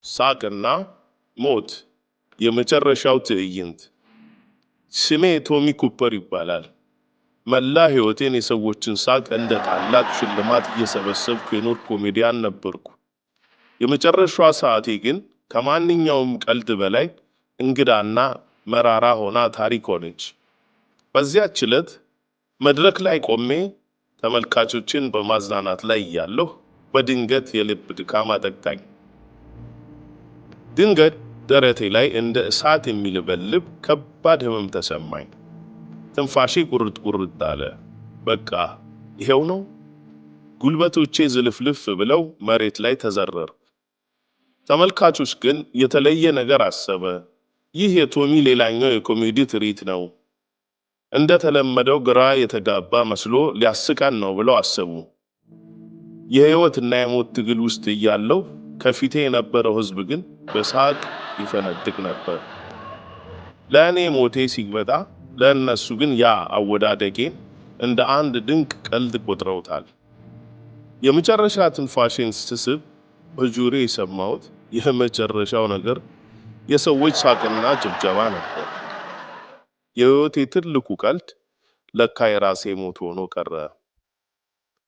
ሳቅና ሞት የመጨረሻው ትዕይንት። ስሜ ቶሚ ኩፐር ይባላል። መላ ሕይወቴን የሰዎችን ሳቅ እንደ ታላቅ ሽልማት እየሰበሰብኩ የኖርኩ ኮሜዲያን ነበርኩ። የመጨረሻዋ ሰዓቴ ግን ከማንኛውም ቀልድ በላይ እንግዳና መራራ ሆና ታሪክ ሆነች። በዚያች ዕለት መድረክ ላይ ቆሜ ተመልካቾችን በማዝናናት ላይ እያለሁ በድንገት የልብ ድካም አጠቃኝ። ድንገት ደረቴ ላይ እንደ እሳት የሚለበልብ ከባድ ህመም ተሰማኝ። ትንፋሼ ቁርጥ ቁርጥ አለ። በቃ ይሄው ነው። ጉልበቶቼ ዝልፍልፍ ብለው መሬት ላይ ተዘረርኩ። ተመልካቾች ግን የተለየ ነገር አሰበ። ይህ የቶሚ ሌላኛው የኮሜዲ ትርኢት ነው፣ እንደተለመደው ግራ የተጋባ መስሎ ሊያስቃን ነው ብለው አሰቡ። የህይወትና የሞት ትግል ውስጥ እያለው ከፊቴ የነበረው ህዝብ ግን በሳቅ ይፈነድቅ ነበር። ለእኔ ሞቴ ሲመጣ፣ ለእነሱ ግን ያ አወዳደቄን እንደ አንድ ድንቅ ቀልድ ቆጥረውታል። የመጨረሻ ትንፋሽን ስስብ በጆሮዬ የሰማሁት የመጨረሻው ነገር የሰዎች ሳቅና ጭብጨባ ነበር። የህይወቴ ትልቁ ቀልድ ለካ የራሴ ሞት ሆኖ ቀረ።